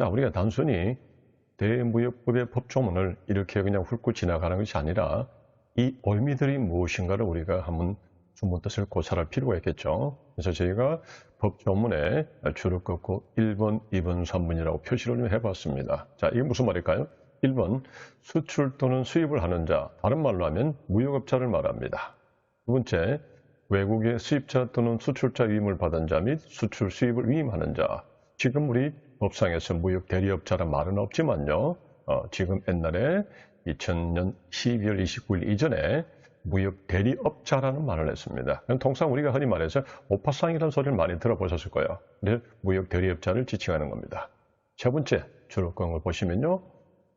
자, 우리가 단순히 대무역법의 법조문을 이렇게 그냥 훑고 지나가는 것이 아니라 이 의미들이 무엇인가를 우리가 한번 주문 뜻을 고찰할 필요가 있겠죠. 그래서 저희가 법조문에 줄을 긋고 1번, 2번, 3번이라고 표시를 좀 해봤습니다. 자, 이게 무슨 말일까요? 1번, 수출 또는 수입을 하는 자, 다른 말로 하면 무역업자를 말합니다. 두 번째, 외국의 수입자 또는 수출자 위임을 받은 자 및 수출 수입을 위임하는 자. 지금 우리 법상에서 무역 대리업자란 말은 없지만요. 지금 옛날에 2000년 12월 29일 이전에 무역 대리업자라는 말을 했습니다. 통상 우리가 흔히 말해서 오파상이라는 소리를 많이 들어보셨을 거예요. 근데 무역 대리업자를 지칭하는 겁니다. 세 번째 줄을 긋은 걸 보시면요.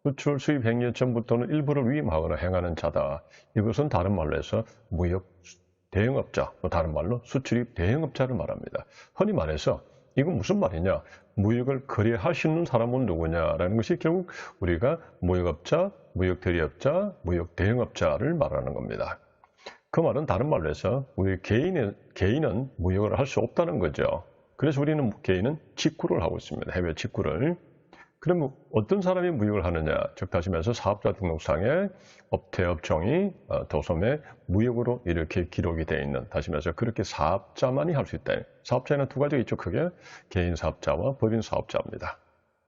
수출 수입 행위의 전부터는 일부를 위임하거나 행하는 자다. 이것은 다른 말로 해서 무역 대행업자, 또 다른 말로 수출입 대행업자를 말합니다. 흔히 말해서 이건 무슨 말이냐? 무역을 거래할 수 있는 사람은 누구냐라는 것이 결국 우리가 무역업자, 무역대리업자, 무역대행업자를 말하는 겁니다. 그 말은 다른 말로 해서 우리 개인은 무역을 할 수 없다는 거죠. 그래서 우리는 개인은 직구를 하고 있습니다. 해외 직구를. 그러면 어떤 사람이 무역을 하느냐? 즉 다시 말해서 사업자 등록상에 업태업종이 도소매 무역으로 이렇게 기록이 되어 있는, 다시 말해서 그렇게 사업자만이 할 수 있다. 사업자에는 두 가지가 있죠. 크게 개인 사업자와 법인 사업자입니다.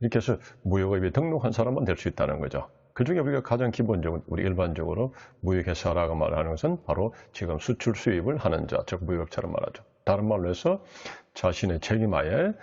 이렇게 해서 무역업에 등록한 사람만 될 수 있다는 거죠. 그중에 우리가 가장 기본적으로 우리 일반적으로 무역회사라고 말하는 것은 바로 지금 수출 수입을 하는 자, 즉 무역업자를 말하죠. 다른 말로 해서 자신의 책임하에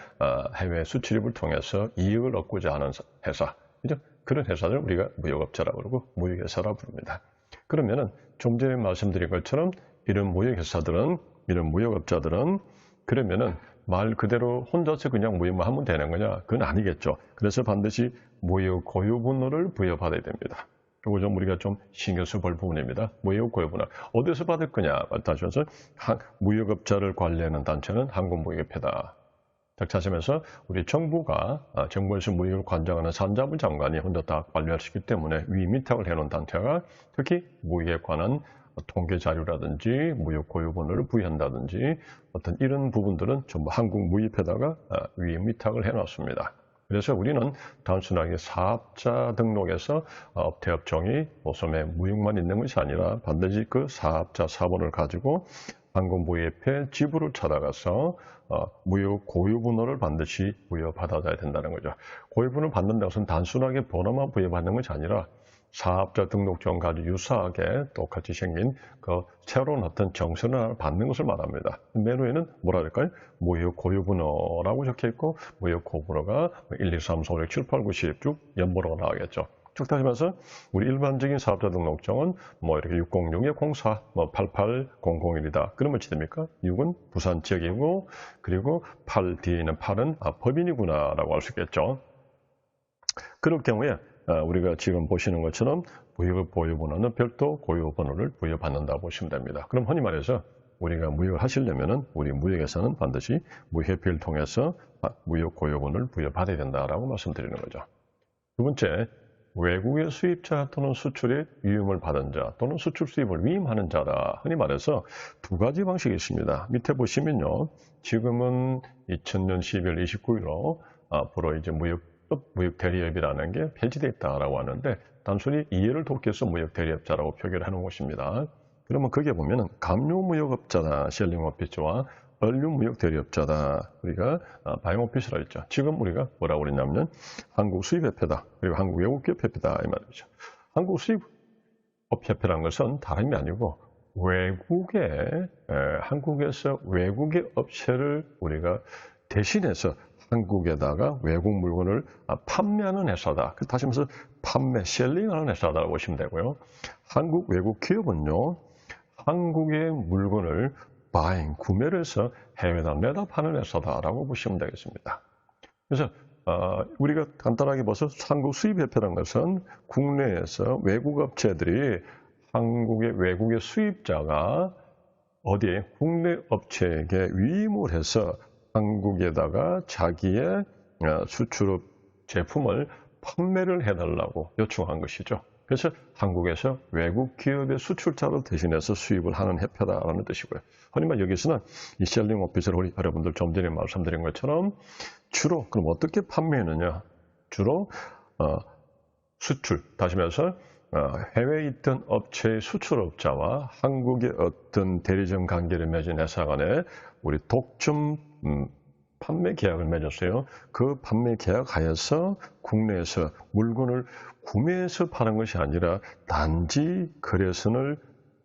해외 수출입을 통해서 이익을 얻고자 하는 회사, 그죠? 그런 회사를 우리가 무역업자라고 그러고 무역회사라고 부릅니다. 그러면은 좀 전에 말씀드린 것처럼 이런 무역회사들은, 이런 무역업자들은 그러면은 말 그대로 혼자서 그냥 무역만 하면 되는 거냐? 그건 아니겠죠. 그래서 반드시 무역 고유 번호를 부여받아야 됩니다. 이거 좀 우리가 좀 신경 써볼 부분입니다. 무역 고유 번호. 어디서 받을 거냐? 다시 말해서 무역업자를 관리하는 단체는 한국무역협회다. 자체면서 우리 정부가 정부에서 무역을 관장하는 산자부 장관이 혼자 다 관리할 수 있기 때문에 위임위탁을 해놓은 단체가 특히 무역에 관한 통계 자료라든지 무역 고유 번호를 부여한다든지 어떤 이런 부분들은 전부 한국무역협회에다가 위임위탁을 해놨습니다. 그래서 우리는 단순하게 사업자 등록에서 업태업종이 도소매 무역만 있는 것이 아니라 반드시 그 사업자 사본을 가지고 한국무역협회 지부를 찾아가서 무역 고유번호를 반드시 부여받아야 된다는 거죠. 고유번호를 받는다는 것은 단순하게 번호만 부여받는 것이 아니라 사업자 등록증과 아주 유사하게 똑같이 생긴 그 새로운 어떤 정선을 하나 받는 것을 말합니다. 맨 위에는 뭐라 그럴까요? 무역 고유번호라고 적혀 있고 무역 고유번호가 1, 2, 3, 4, 5, 6, 7, 8, 9, 10 쭉 연번호가 나오겠죠. 쭉 따지면서 우리 일반적인 사업자 등록증은 뭐 이렇게 606-04, 뭐 88001이다. 그러면 어찌 됩니까? 6은 부산 지역이고 그리고 8 뒤에 있는 8은 법인이구나라고 할 수 있겠죠. 그럴 경우에 우리가 지금 보시는 것처럼 무역 고유번호는 별도 고유번호를 부여받는다고 보시면 됩니다. 그럼 흔히 말해서 우리가 무역을 하시려면은 우리 무역에서는 반드시 무역협회를 통해서 무역 고유번호를 부여받아야 된다라고 말씀드리는 거죠. 두 번째, 외국의 수입자 또는 수출에 위임을 받은 자 또는 수출 수입을 위임하는 자다. 흔히 말해서 두 가지 방식이 있습니다. 밑에 보시면요. 지금은 2000년 12월 29일로 앞으로 이제 무역 대리업이라는 게 폐지되어 있다라고 하는데 단순히 이해를 돕기 위해서 무역 대리업자라고 표기를 해놓은 것입니다. 그러면 거기에 보면은 감류무역업자다, 셀링오피스와 얼류무역대리업자다. 우리가 바이오피스라고 했죠. 지금 우리가 뭐라고 그랬냐면 한국수입협회다. 그리고 한국외국기업협회다. 이 말이죠. 한국수입협회라는 것은 다름이 아니고 한국에서 외국의 업체를 우리가 대신해서 한국에다가 외국 물건을 판매하는 회사다. 다시 말해서 셀링하는 회사다라고 보시면 되고요. 한국 외국 기업은요, 한국의 물건을 구매를 해서 해외에다 내다 파는 회사다라고 보시면 되겠습니다. 그래서 우리가 간단하게 봐서 한국 수입협회라는 것은 국내에서 외국 업체들이 외국의 수입자가 어디에 국내 업체에게 위임을 해서 한국에다가 자기의 수출업 제품을 판매를 해달라고 요청한 것이죠. 그래서 한국에서 외국 기업의 수출자로 대신해서 수입을 하는 협회다라는 뜻이고요. 하지만 여기서는 이 셀링 오피스를 우리 여러분들 좀 전에 말씀드린 것처럼 주로 그럼 어떻게 판매하느냐? 주로 수출, 다시 말해서 해외에 있던 업체의 수출업자와 한국의 어떤 대리점 관계를 맺은 회사 간에 우리 독점 판매 계약을 맺었어요. 그 판매 계약 하에서 국내에서 물건을 구매해서 파는 것이 아니라 단지 거래선을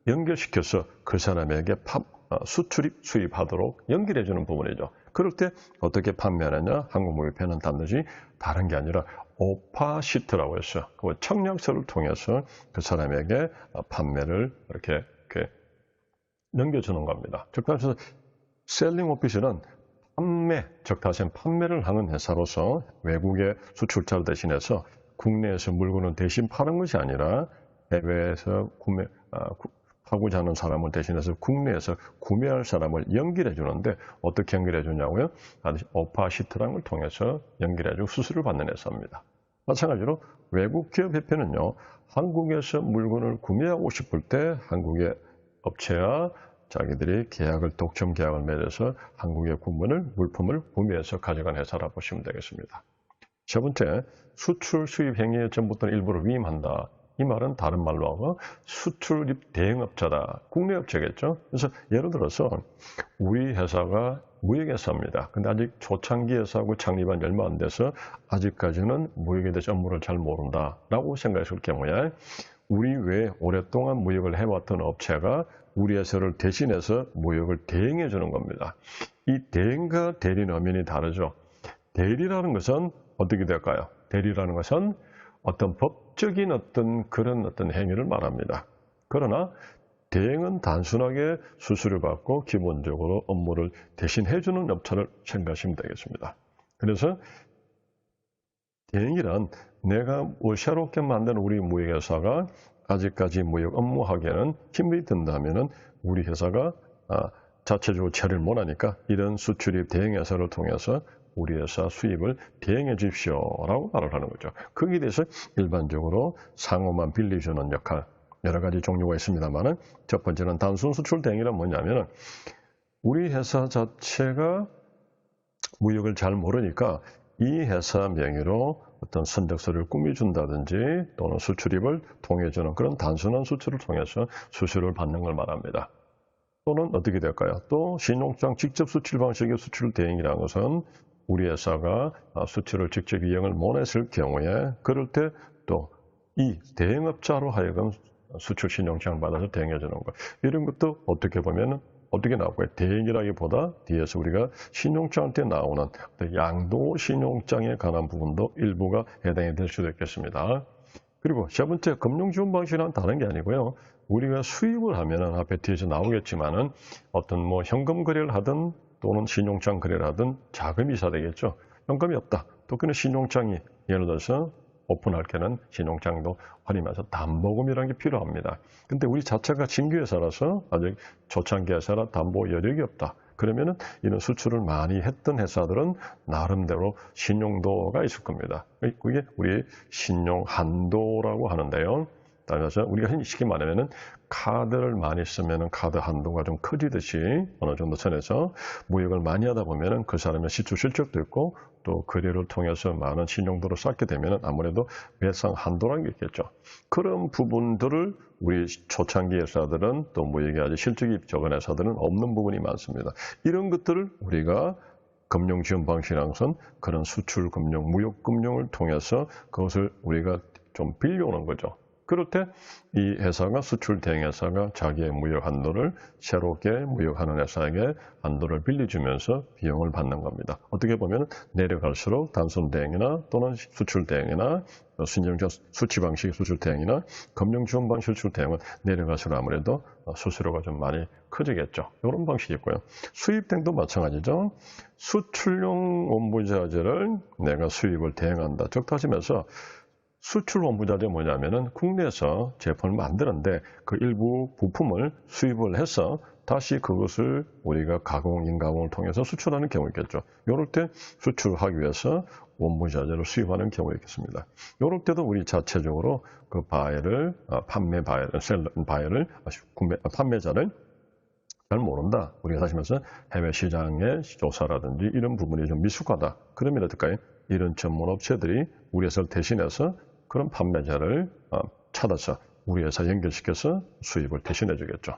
연결시켜서 그 사람에게 수입하도록 연결해주는 부분이죠. 그럴 때 어떻게 판매하느냐? 한국무역회는 단지 다른 게 아니라 오파시트라고 해서 그 청약서를 통해서 그 사람에게 판매를 이렇게 넘겨주는 겁니다. 즉, 따라서 셀링 오피스는 즉 다시 판매를 하는 회사로서 외국의 수출자를 대신해서 국내에서 물건을 대신 파는 것이 아니라 해외에서 하고자 하는 사람을 대신해서 국내에서 구매할 사람을 연결해 주는데 어떻게 연결해 주냐고요? 오파시트라는 걸 통해서 연결해 주고 수수료를 받는 회사입니다. 마찬가지로 외국 기업 협회는요, 한국에서 물건을 구매하고 싶을 때 한국의 업체와 자기들이 독점 계약을 맺어서 한국의 물품을 구매해서 가져간 회사라 보시면 되겠습니다. 세 번째, 수출 수입 행위의 전부터는 일부를 위임한다. 이 말은 다른 말로 하고 수출입 대행업자다. 국내 업체겠죠. 그래서 예를 들어서 우리 회사가 무역회사입니다. 근데 아직 초창기 회사하고 창립한 지 얼마 안 돼서 아직까지는 무역에 대해서 업무를 잘 모른다라고 생각했을 경우에 우리 외에 오랫동안 무역을 해왔던 업체가 우리 회사를 대신해서 무역을 대행해 주는 겁니다. 이 대행과 대리는 엄연히 다르죠. 대리라는 것은 어떻게 될까요? 대리라는 것은 어떤 법적인 그런 행위를 말합니다. 그러나 대행은 단순하게 수수료 받고 기본적으로 업무를 대신 해주는 업체를 생각하시면 되겠습니다. 그래서 대행이란 내가 새롭게 만든 우리 무역회사가 아직까지 무역 업무하기에는 힘이 든다면 우리 회사가 자체적으로 처리를 못하니까 이런 수출입 대행회사를 통해서 우리 회사 수입을 대행해 주십시오라고 말을 하는 거죠. 거기에 대해서 일반적으로 상호만 빌려주는 역할, 여러 가지 종류가 있습니다만 첫 번째는 단순 수출 대행이란 뭐냐면 우리 회사 자체가 무역을 잘 모르니까 이 회사 명의로 어떤 선적서를 꾸며준다든지 또는 수출입을 통해주는 그런 단순한 수출을 통해서 수수료를 받는 걸 말합니다. 또는 어떻게 될까요? 또 신용장 직접 수출 방식의 수출 대행이라는 것은 우리 회사가 수출을 직접 이행을 못했을 경우에 그럴 때 또 이 대행업자로 하여금 수출 신용장을 받아서 대행해 주는 것. 이런 것도 어떻게 보면 어떻게 나오고요? 대행이라기보다 뒤에서 우리가 신용장 때 나오는 양도 신용장에 관한 부분도 일부가 해당이 될 수도 있겠습니다. 그리고 세 번째, 금융지원 방식이란 다른 게 아니고요. 우리가 수입을 하면은 앞에 뒤에서 나오겠지만은 어떤 현금 거래를 하든 또는 신용장 거래를 하든 자금이 있어야 되겠죠. 현금이 없다. 또 그는 신용장이 예를 들어서 오픈할 때는 신용장도 활용해서 담보금이라는 게 필요합니다. 근데 우리 자체가 신규회사라서 아직 초창기 회사라 담보 여력이 없다. 그러면은 이런 수출을 많이 했던 회사들은 나름대로 신용도가 있을 겁니다. 그게 우리 신용 한도라고 하는데요. 따라서 우리가 쉽게 말하면은 카드를 많이 쓰면은 카드 한도가 좀 커지듯이 어느 정도 선에서 무역을 많이 하다 보면은 그 사람의 시출 실적도 있고 또 거래를 통해서 많은 신용도를 쌓게 되면은 아무래도 배상 한도라는 게 있겠죠. 그런 부분들을 우리 초창기 회사들은 또 무역이 아주 실적이 적은 회사들은 없는 부분이 많습니다. 이런 것들을 우리가 금융지원 방식이라는 것은 그런 수출금융, 무역금융을 통해서 그것을 우리가 좀 빌려오는 거죠. 그럴 때 이 회사가 수출 대행 회사가 자기의 무역 한도를 새롭게 무역하는 회사에게 한도를 빌려주면서 비용을 받는 겁니다. 어떻게 보면 내려갈수록 단순 대행이나 또는 수출 대행이나 신용장 수치 방식 수출 대행이나 금융 지원 방식 수출 대행은 내려갈수록 아무래도 수수료가 좀 많이 커지겠죠. 이런 방식이 있고요. 수입 대행도 마찬가지죠. 수출용 원부자재를 내가 수입을 대행한다. 즉 다시면서 수출 원부자재 뭐냐면은 국내에서 제품을 만드는데 그 일부 부품을 수입을 해서 다시 그것을 우리가 가공, 인가공을 통해서 수출하는 경우 있겠죠. 이럴 때 수출하기 위해서 원부자재를 수입하는 경우 있겠습니다. 이럴 때도 우리 자체적으로 그 바이어를, 판매자를 잘 모른다. 우리가 다시 말해서 해외 시장의 조사라든지 이런 부분이 좀 미숙하다. 그러면 어떨까요? 이런 전문 업체들이 우리 회사를 대신해서 그런 판매자를 찾아서 우리 회사 연결시켜서 수입을 대신해 주겠죠.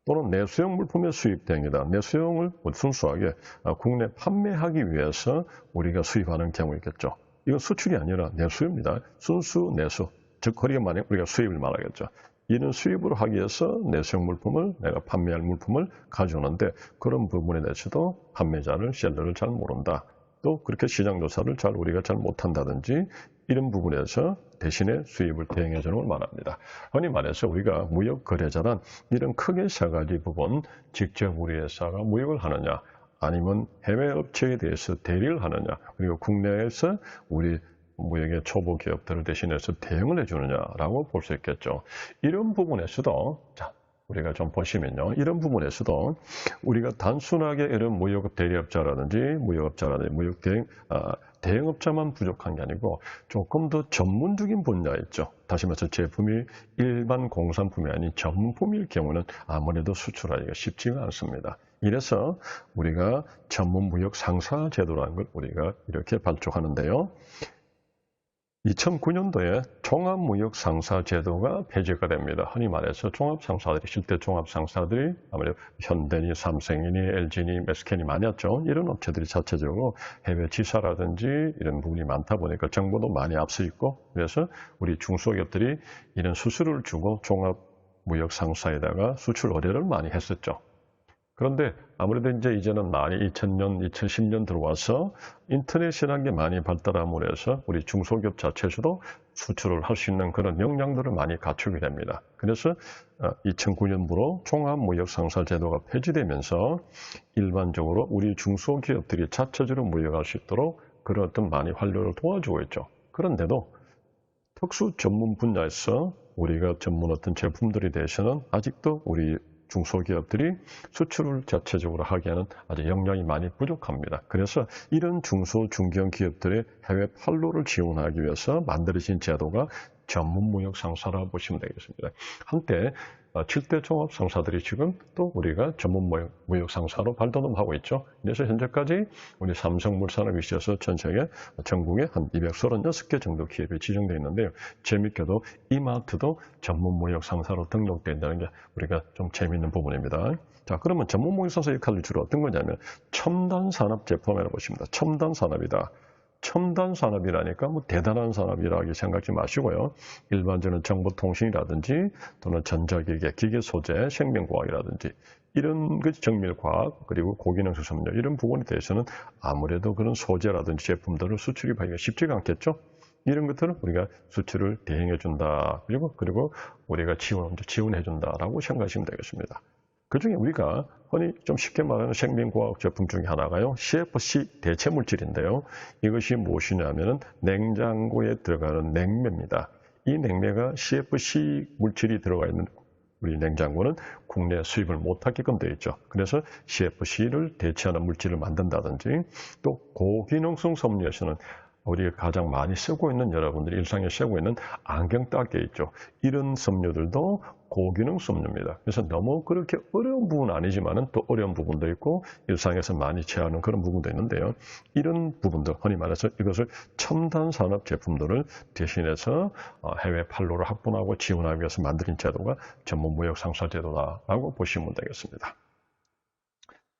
또는 내수용 물품의 수입 대행이다. 내수용을 순수하게 국내 판매하기 위해서 우리가 수입하는 경우 있겠죠. 이건 수출이 아니라 내수입니다. 순수 내수. 즉, 거리가 만약 우리가 수입을 말하겠죠. 이런 수입으로 하기 위해서 내수용 물품을 내가 판매할 물품을 가져오는데 그런 부분에 대해서도 판매자를 셀러를 잘 모른다. 또 그렇게 시장 조사를 우리가 잘 못한다든지 이런 부분에서 대신에 수입을 대행해 주는 걸 말합니다. 흔히 말해서 우리가 무역 거래자란 이런 크게 세 가지 부분, 직접 우리 회사가 무역을 하느냐, 아니면 해외 업체에 대해서 대리를 하느냐, 그리고 국내에서 우리 무역의 초보 기업들을 대신해서 대응을 해주느냐라고 볼 수 있겠죠. 이런 부분에서도 우리가 좀 보시면요, 이런 부분에서도 우리가 단순하게 이런 무역 대리업자라든지 무역 대행업자만 부족한 게 아니고 조금 더 전문적인 분야에 있죠. 다시 말해서 제품이 일반 공산품이 아닌 전문품일 경우는 아무래도 수출하기가 쉽지가 않습니다. 이래서 우리가 전문 무역 상사 제도라는 걸 우리가 이렇게 발족하는데요. 2009년도에 종합무역상사 제도가 폐지가 됩니다. 흔히 말해서 종합상사들이, 실제 종합상사들이 아무래도 현대니, 삼성이니, LG니, 매스캔이 많았죠. 이런 업체들이 자체적으로 해외 지사라든지 이런 부분이 많다 보니까 정보도 많이 앞서 있고, 그래서 우리 중소기업들이 이런 수수료를 주고 종합무역상사에다가 수출 의뢰를 많이 했었죠. 그런데 아무래도 이제는 많이 2000년, 2010년 들어와서 인터넷이라는 게 많이 발달함으로 해서 우리 중소기업 자체에서도 수출을 할 수 있는 그런 역량들을 많이 갖추게 됩니다. 그래서 2009년부로 종합무역상사 제도가 폐지되면서 일반적으로 우리 중소기업들이 자체적으로 무역할 수 있도록 그런 어떤 많이 활용을 도와주고 있죠. 그런데도 특수 전문 분야에서 우리가 전문 어떤 제품들에 대해서는 아직도 우리 중소기업들이 수출을 자체적으로 하기에는 아직 역량이 많이 부족합니다. 그래서 이런 중소, 중견 기업들의 해외 판로를 지원하기 위해서 만들어진 제도가 전문무역상사라고 보시면 되겠습니다. 한때 7대 종합상사들이 지금 또 우리가 전문무역상사로 발돋움하고 있죠. 그래서 현재까지 우리 삼성물산을 비롯해서 전 세계 전국에 한 236개 정도 기업이 지정되어 있는데요. 재밌게도 이마트도 전문무역상사로 등록되어 있다는 게 우리가 좀 재밌는 부분입니다. 자, 그러면 전문무역상사 역할이 주로 어떤 거냐면 첨단 산업 제품이라고 보십니다. 첨단 산업이다. 첨단 산업이라니까 뭐 대단한 산업이라고 생각하지 마시고요. 일반적인 정보통신이라든지 또는 전자기계, 기계 소재, 생명과학이라든지 이런 정밀과학 그리고 고기능 수산업 이런 부분에 대해서는 아무래도 그런 소재라든지 제품들을 수출입하기가 쉽지가 않겠죠. 이런 것들은 우리가 수출을 대행해 준다. 그리고 우리가 지원해 준다라고 생각하시면 되겠습니다. 그 중에 우리가 흔히 좀 쉽게 말하는 생명과학 제품 중에 하나가요. CFC 대체 물질인데요. 이것이 무엇이냐면은 냉장고에 들어가는 냉매입니다. 이 냉매가 CFC 물질이 들어가 있는 우리 냉장고는 국내 수입을 못하게끔 되어 있죠. 그래서 CFC를 대체하는 물질을 만든다든지 또 고기능성 섬유에서는 우리가 가장 많이 쓰고 있는 여러분들이 일상에 쓰고 있는 안경 닦개 있죠. 이런 섬유들도 고기능 섬유입니다. 그래서 너무 그렇게 어려운 부분은 아니지만은 또 어려운 부분도 있고 일상에서 많이 취하는 그런 부분도 있는데요. 이런 부분들, 흔히 말해서 이것을 첨단 산업 제품들을 대신해서 해외 판로를 확보하고 지원하기 위해서 만들어진 제도가 전문무역 상사 제도다라고 보시면 되겠습니다.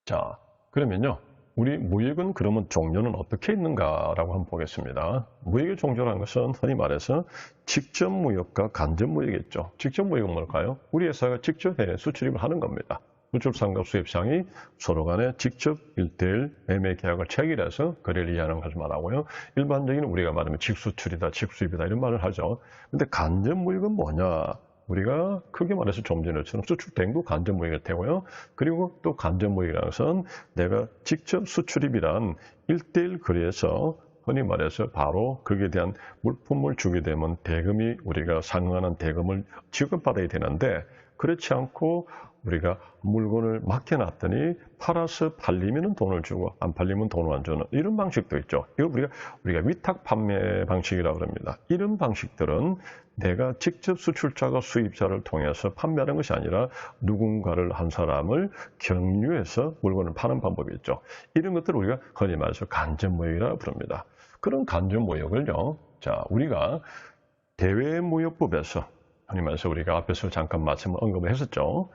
자, 그러면요. 우리 무역은 그러면 종류는 어떻게 있는가라고 한번 보겠습니다. 무역의 종류라는 것은 흔히 말해서 직접 무역과 간접 무역이 있죠. 직접 무역은 뭘까요? 우리 회사가 직접 해외 수출입을 하는 겁니다. 수출상과 수입상이 서로 간에 직접 1대1 매매 계약을 체결해서 거래를 이해하는 것을 말하고요. 일반적인 우리가 말하면 직수출이다, 직수입이다 이런 말을 하죠. 근데 간접 무역은 뭐냐? 우리가 크게 말해서 좀 전에처럼 수출 대행도 간접 무역일 테고요. 그리고 또 간접 무역이라는 것은 내가 직접 수출입이란 1대1 거래에서 흔히 말해서 바로 거기에 대한 물품을 주게 되면 대금이 우리가 상응하는 대금을 지급받아야 되는데 그렇지 않고 우리가 물건을 맡겨놨더니 팔아서 팔리면 돈을 주고 안 팔리면 돈을 안 주는 이런 방식도 있죠. 이거 우리가 위탁 판매 방식이라고 합니다. 이런 방식들은 내가 직접 수출자가 수입자를 통해서 판매하는 것이 아니라 누군가를 한 사람을 경유해서 물건을 파는 방법이 있죠. 이런 것들을 우리가 흔히 말해서 간접무역이라고 부릅니다. 그런 간접무역을요. 자, 우리가 대외무역법에서 흔히 말해서 우리가 앞에서 잠깐 언급을 했었죠.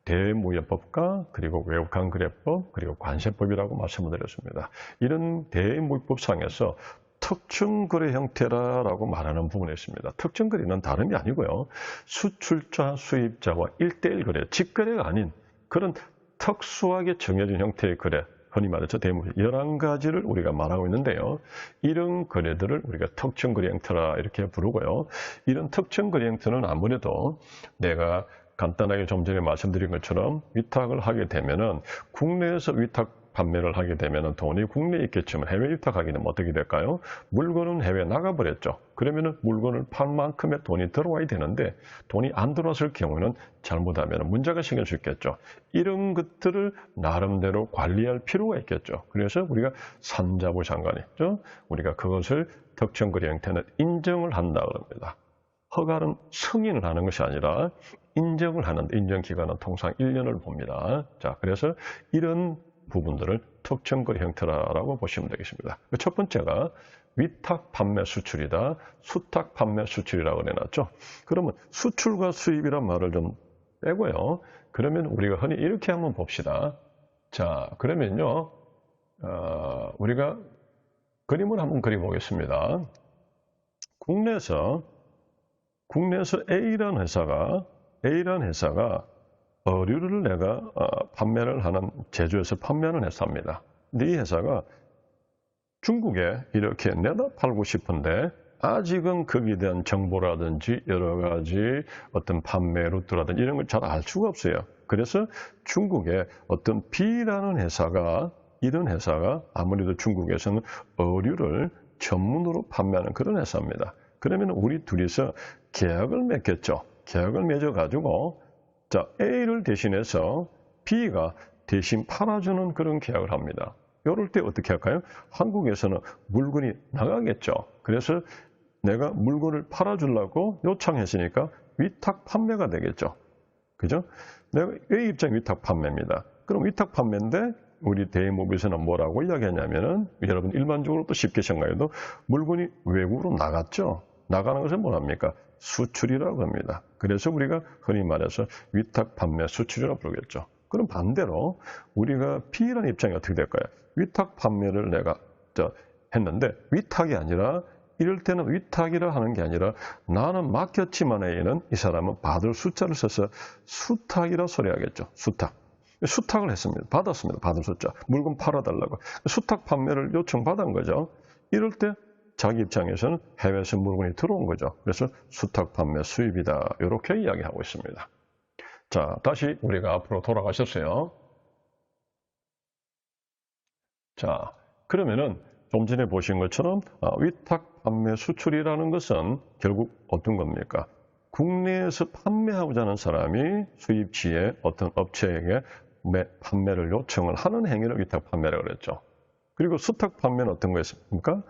대무역법과 그리고 외국환거래법 그리고 관세법이라고 말씀을 드렸습니다. 이런 대무역법상에서 특정거래 형태라고 말하는 부분이 있습니다. 특정거래는 다름이 아니고요. 수출자, 수입자와 1대1 거래, 직거래가 아닌 그런 특수하게 정해진 형태의 거래, 흔히 말해서 대무역 11가지를 우리가 말하고 있는데요. 이런 거래들을 우리가 특정거래 형태라 이렇게 부르고요. 이런 특정거래 형태는 아무래도 내가 간단하게 좀 전에 말씀드린 것처럼 위탁을 하게 되면은 국내에서 위탁 판매를 하게 되면은 돈이 국내에 있겠지만 해외 위탁하게 되면 어떻게 될까요? 물건은 해외에 나가버렸죠. 그러면은 물건을 팔 만큼의 돈이 들어와야 되는데 돈이 안 들어왔을 경우는 잘못하면 문제가 생길 수 있겠죠. 이런 것들을 나름대로 관리할 필요가 있겠죠. 그래서 우리가 산자부 장관이죠. 우리가 그것을 특정거래 형태는 인정을 한다 그럽니다. 허가는 승인을 하는 것이 아니라 인정을 하는데 인정기간은 통상 1년을 봅니다. 자, 그래서 이런 부분들을 특정거래 형태라고 보시면 되겠습니다. 첫 번째가 위탁 판매 수출이다. 수탁 판매 수출이라고 내놨죠. 그러면 수출과 수입이란 말을 좀 빼고요. 그러면 우리가 흔히 이렇게 한번 봅시다. 자, 그러면요. 우리가 그림을 한번 그려보겠습니다. 국내에서 A라는 회사가 어류를 내가 판매를 하는 제조해서 판매하는 회사입니다. 근데 이 회사가 중국에 이렇게 내다 팔고 싶은데 아직은 거기에 대한 정보라든지 여러 가지 어떤 판매 루트라든지 이런 걸 잘 알 수가 없어요. 그래서 중국에 어떤 B라는 회사가 이런 회사가 아무래도 중국에서는 어류를 전문으로 판매하는 그런 회사입니다. 그러면 우리 둘이서 계약을 맺겠죠. 계약을 맺어가지고 자, A를 대신해서 B가 대신 팔아주는 그런 계약을 합니다. 이럴 때 어떻게 할까요? 한국에서는 물건이 나가겠죠. 그래서 내가 물건을 팔아주려고 요청했으니까 위탁 판매가 되겠죠. 그죠? 내가 A 입장 위탁 판매입니다. 그럼 위탁 판매인데 우리 대무업에서는 뭐라고 이야기하냐면은 여러분 일반적으로 또 쉽게 생각해도 물건이 외국으로 나갔죠. 나가는 것은 뭐랍니까? 수출이라고 합니다. 그래서 우리가 흔히 말해서 위탁 판매 수출이라고 부르겠죠. 그럼 반대로 우리가 B라는 입장이 어떻게 될까요? 위탁 판매를 내가 했는데 위탁이 아니라 이럴 때는 위탁이라 하는 게 아니라 나는 맡겼지만 A는 이 사람은 받을 숫자를 써서 수탁이라 소리 하겠죠. 수탁을 했습니다. 받았습니다. 받을 숫자. 물건 팔아달라고. 수탁 판매를 요청받은 거죠. 이럴 때 자기 입장에서는 해외에서 물건이 들어온 거죠. 그래서 수탁 판매 수입이다. 이렇게 이야기하고 있습니다. 자, 다시 우리가 앞으로 돌아가셨어요. 자, 그러면은 좀 전에 보신 것처럼 위탁 판매 수출이라는 것은 결국 어떤 겁니까? 국내에서 판매하고자 하는 사람이 수입지에 어떤 업체에게 판매를 요청을 하는 행위를 위탁 판매라고 그랬죠. 그리고 수탁 판매는 어떤 거였습니까?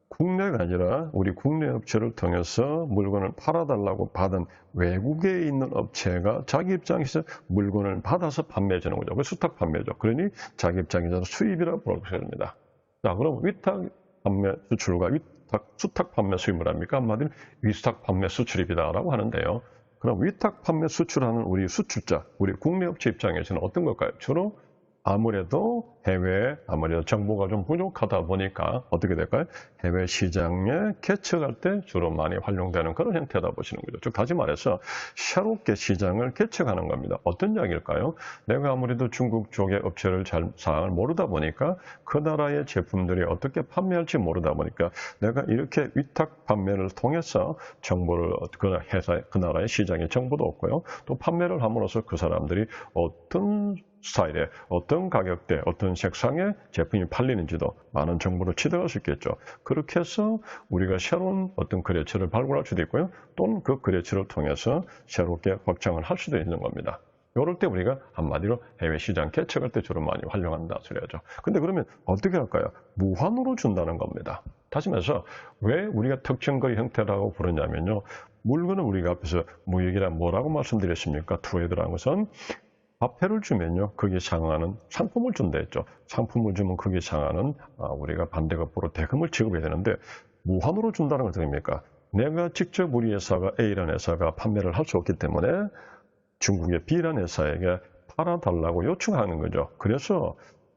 국내가 아니라 우리 국내 업체를 통해서 물건을 팔아달라고 받은 외국에 있는 업체가 자기 입장에서 물건을 받아서 판매해 주는 거죠. 그 수탁 판매죠. 그러니 자기 입장에서는 수입이라고 부르게 됩니다. 자, 그럼 위탁 판매 수출과 수탁 판매 수입을 합니까? 한마디로 위탁 판매 수출입이다라고 하는데요. 그럼 위탁 판매 수출하는 우리 수출자, 우리 국내 업체 입장에서는 어떤 걸까요? 주로 아무래도 해외에 정보가 좀 부족하다 보니까 어떻게 될까요? 해외 시장에 개척할 때 주로 많이 활용되는 그런 형태다 보시는 거죠. 즉 다시 말해서 새롭게 시장을 개척하는 겁니다. 어떤 이야기일까요? 내가 아무래도 중국 쪽의 업체를 사항을 모르다 보니까 그 나라의 제품들이 어떻게 판매할지 모르다 보니까 내가 이렇게 위탁 판매를 통해서 정보를 그 나라의 시장의 정보도 없고요. 또 판매를 함으로써 그 사람들이 어떤 스타일에 어떤 가격대, 어떤 색상의 제품이 팔리는지도 많은 정보를 취득할 수 있겠죠. 그렇게 해서 우리가 새로운 어떤 거래처를 발굴할 수도 있고요. 또는 그 거래처를 통해서 새롭게 확장을 할 수도 있는 겁니다. 이럴 때 우리가 한마디로 해외 시장 개척할 때 주로 많이 활용한다 소리하죠. 근데 그러면 어떻게 할까요? 무한으로 준다는 겁니다. 다시 말해서 왜 우리가 특정거래 형태라고 부르냐면요. 물건을 우리가 앞에서 무역이란 뭐라고 말씀드렸습니까? 트레이드라는 것은 화폐를 주면요, 거기에 상응하는 상품을 준다 했죠. 상품을 주면 거기에 상응하는 우리가 반대급부로 대금을 지급해야 되는데 무한으로 준다는 건 어떻습니까? 내가 직접 우리 회사가 A라는 회사가 판매를 할 수 없기 때문에 중국의 B라는 회사에게 팔아달라고 요청하는 거죠. 그래서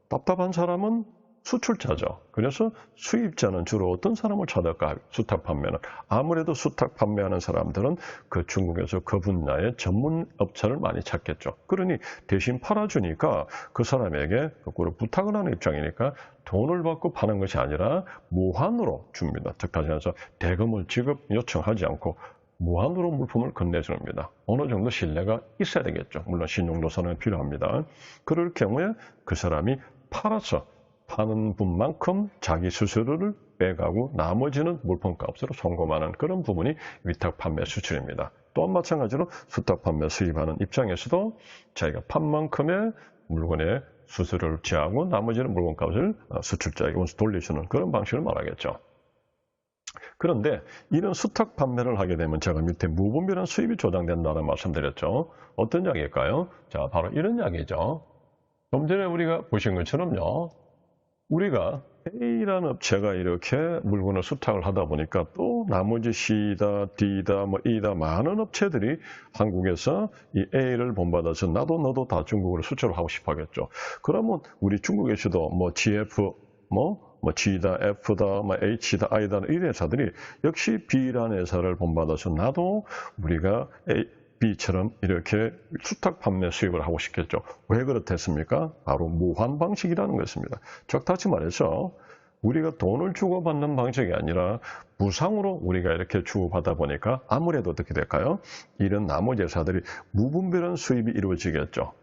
답답한 사람은 수출자죠. 그래서 수입자는 주로 어떤 사람을 찾을까? 수탁 판매는. 아무래도 수탁 판매하는 사람들은 그 중국에서 그 분야의 전문 업체를 많이 찾겠죠. 그러니 대신 팔아주니까 그 사람에게 거꾸로 부탁을 하는 입장이니까 돈을 받고 파는 것이 아니라 무한으로 줍니다. 즉 다시 말해서 대금을 지급 요청하지 않고 무한으로 물품을 건네줍니다. 어느 정도 신뢰가 있어야 되겠죠. 물론 신용조사는 필요합니다. 그럴 경우에 그 사람이 팔아서 파는 분만큼 자기 수수료를 빼가고 나머지는 물품값으로 송금하는 그런 부분이 위탁 판매 수출입니다. 또한 마찬가지로 수탁 판매 수입하는 입장에서도 자기가 판 만큼의 물건의 수수료를 지하고 나머지는 물건값을 수출자에게 돌려주는 그런 방식을 말하겠죠. 그런데 이런 수탁 판매를 하게 되면 제가 밑에 무분별한 수입이 조장된다는 말씀드렸죠. 어떤 이야기일까요? 자, 바로 이런 이야기죠. 좀 전에 우리가 보신 것처럼요. 우리가 A라는 업체가 이렇게 물건을 수탁을 하다 보니까 또 나머지 C다, D다, E다 많은 업체들이 한국에서 이 A를 본받아서 나도 너도 다 중국으로 수출을 하고 싶어 하겠죠. 그러면 우리 중국에서도 GF, G다, F다, H다, I다 이런 회사들이 역시 B라는 회사를 본받아서 나도 우리가 B처럼 이렇게 수탁 판매 수입을 하고 싶겠죠. 왜 그렇겠습니까? 바로 무한 방식이라는 것입니다. 즉 다시 말해서 우리가 돈을 주고받는 방식이 아니라 무상으로 우리가 이렇게 주고받아 보니까 아무래도 어떻게 될까요? 이런 나머지 회사들이 무분별한 수입이 이루어지겠죠.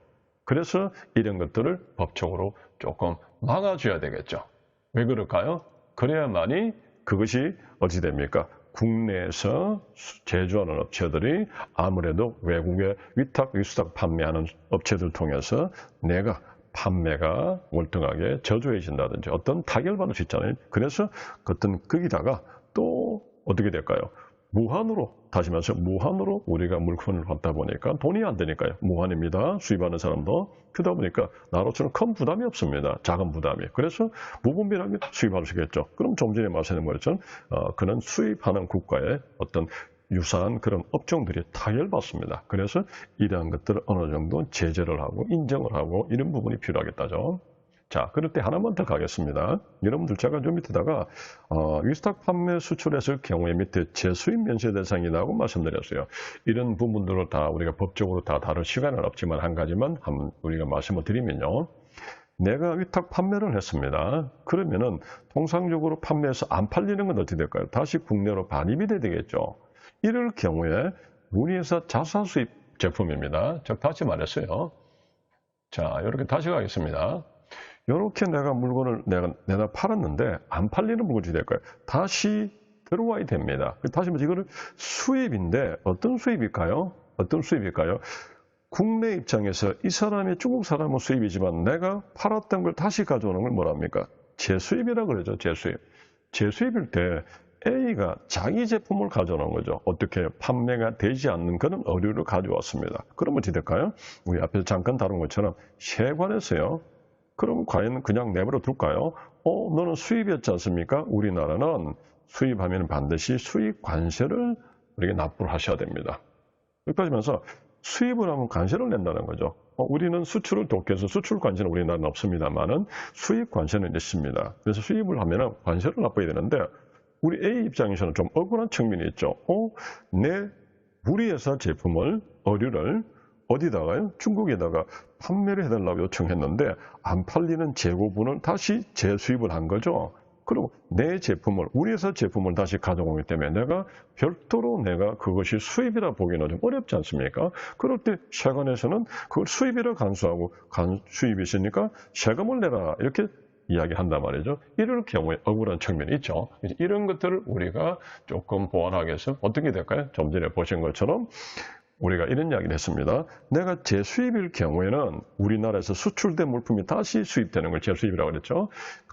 그래서 이런 것들을 법적으로 조금 막아줘야 되겠죠. 왜 그럴까요? 그래야만이 그것이 어찌 됩니까? 국내에서 제조하는 업체들이 아무래도 외국에 위탁, 위수탁 판매하는 업체들 통해서 내가 판매가 월등하게 저조해진다든지 어떤 타격을 받을 수 있잖아요. 그래서 어떤 거기다가 또 어떻게 될까요? 무한으로, 다시 말해서 무한으로 우리가 물건을 받다 보니까 돈이 안 되니까요. 무한입니다. 수입하는 사람도. 그러다 보니까 나로서는 큰 부담이 없습니다. 작은 부담이. 그래서 무분별하게 수입할 수 있겠죠. 그럼 좀 전에 말씀드린 것처럼 그런 수입하는 국가의 어떤 유사한 그런 업종들이 타결받습니다. 그래서 이러한 것들을 어느 정도 제재를 하고 인정을 하고 이런 부분이 필요하겠다죠. 자, 그럴 때 하나만 더 가겠습니다. 여러분들 제가 좀 밑에다가 위탁 판매 수출했을 경우에 밑에 재수입 면세 대상이라고 말씀드렸어요. 이런 부분들을 다 우리가 법적으로 다 다룰 시간은 없지만 한 가지만 우리가 말씀을 드리면요. 내가 위탁 판매를 했습니다. 그러면은 통상적으로 판매해서 안 팔리는 건 어떻게 될까요? 다시 국내로 반입이 돼야 되겠죠. 이럴 경우에 우리 회사 자사 수입 제품입니다. 즉 다시 말했어요. 자, 이렇게 다시 가겠습니다. 이렇게 내가 물건을 내가 팔았는데 안 팔리는 물건이 될까요? 다시 들어와야 됩니다. 다시 말해서 이거는 수입인데 어떤 수입일까요? 어떤 수입일까요? 국내 입장에서 이 사람이 중국 사람은 수입이지만 내가 팔았던 걸 다시 가져오는 걸 뭐랍니까? 재수입이라고 그러죠. 재수입. 재수입일 때 A가 자기 제품을 가져오는 거죠. 어떻게 판매가 되지 않는 그런 어류를 가져왔습니다. 그러면 어떻게 될까요? 우리 앞에서 잠깐 다룬 것처럼 세관에서요. 그럼 과연 그냥 내버려 둘까요? 너는 수입이었지 않습니까? 우리나라는 수입하면 반드시 수입 관세를 우리가 납부를 하셔야 됩니다. 여기까지 하면서 수입을 하면 관세를 낸다는 거죠. 우리는 수출을 돕기 위해서 수출 관세는 우리나라는 없습니다만은 수입 관세는 있습니다. 그래서 수입을 하면은 관세를 납부해야 되는데 우리 A 입장에서는 좀 억울한 측면이 있죠. 우리 회사 제품을, 어류를 어디다가요? 중국에다가 판매를 해달라고 요청했는데 안 팔리는 재고분을 다시 재수입을 한 거죠. 그리고 내 제품을, 우리 회사 제품을 다시 가져오기 때문에 내가 별도로 내가 그것이 수입이라 보기는 좀 어렵지 않습니까? 그럴 때 세관에서는 그걸 수입이라 간수하고 수입이 있으니까 세금을 내라 이렇게 이야기한단 말이죠. 이럴 경우에 억울한 측면이 있죠. 이런 것들을 우리가 조금 보완하기 위해서 어떻게 될까요? 좀 전에 보신 것처럼 우리가 이런 이야기를 했습니다. 내가 재수입일 경우에는 우리나라에서 수출된 물품이 다시 수입되는 걸 재수입이라고 그랬죠.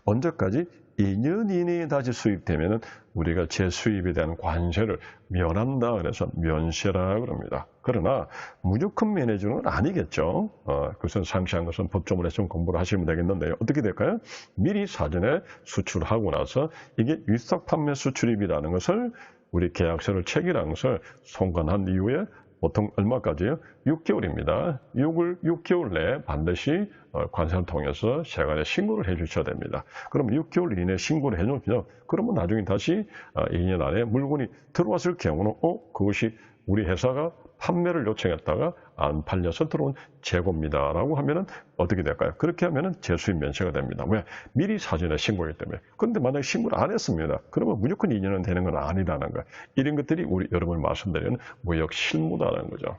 언제까지? 2년 이내에 다시 수입되면은 우리가 재수입에 대한 관세를 면한다. 그래서 면세라 그럽니다. 그러나 무조건 면해주는 건 아니겠죠. 그것은 상세한 것은 법조문에 좀 공부를 하시면 되겠는데요. 어떻게 될까요? 미리 사전에 수출하고 나서 이게 위탁 판매 수출입이라는 것을 우리 계약서를 체결한 것을 송관한 이후에 보통 얼마까지요? 6개월입니다. 6개월 내에 반드시 관세를 통해서 세관에 신고를 해 주셔야 됩니다. 그럼 6개월 이내에 신고를 해 놓으면 그러면 나중에 다시 2년 안에 물건이 들어왔을 경우는 그것이 우리 회사가 판매를 요청했다가 안 팔려서 들어온 재고입니다라고 하면은 어떻게 될까요? 그렇게 하면은 재수입 면세가 됩니다. 왜? 미리 사전에 신고하기 때문에. 그런데 만약에 신고를 안 했습니다. 그러면 무조건 2년은 되는 건 아니라는 거예요. 이런 것들이 우리 여러분 말씀드리는 무역 실무다라는 거죠.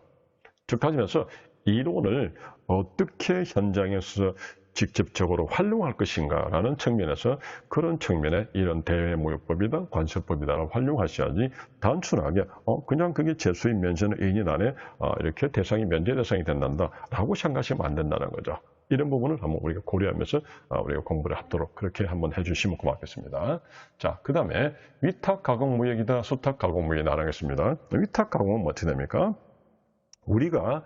즉 하면서 이론을 어떻게 현장에서 직접적으로 활용할 것인가라는 측면에서 그런 측면에 이런 대외무역법이다, 관세법이다를 활용하셔야지 단순하게 그냥 그게 재수입 면세는 2년 안에 이렇게 대상이 면제 대상이 된다라고 생각하시면 안 된다는 거죠. 이런 부분을 한번 우리가 고려하면서 우리가 공부를 하도록 그렇게 한번 해주시면 고맙겠습니다. 자, 그 다음에 위탁 가공 무역이다, 수탁 가공 무역이 나가겠습니다. 위탁 가공은 어떻게 됩니까? 우리가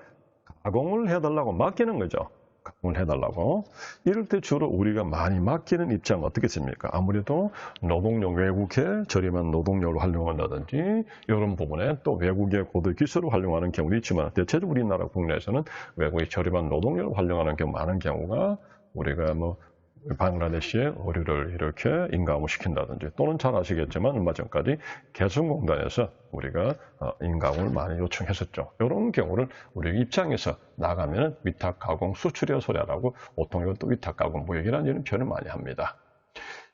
가공을 해달라고 맡기는 거죠. 가공을 해달라고. 이럴 때 주로 우리가 많이 맡기는 입장은 어떻겠습니까? 아무래도 노동력 외국의 저렴한 노동력을 활용한다든지 이런 부분에 또 외국의 고도 기술을 활용하는 경우도 있지만 대체적으로 우리나라 국내에서는 외국의 저렴한 노동력을 활용하는 경우 많은 경우가 우리가 방글라데시에 의류를 이렇게 인가무 시킨다든지 또는 잘 아시겠지만 얼마 전까지 개성공단에서 우리가 인가무를 많이 요청했었죠. 이런 경우를 우리 입장에서 나가면 위탁 가공 수출이어 소리라고 보통 이것도 위탁 가공 무역이라는 이런 표현을 많이 합니다.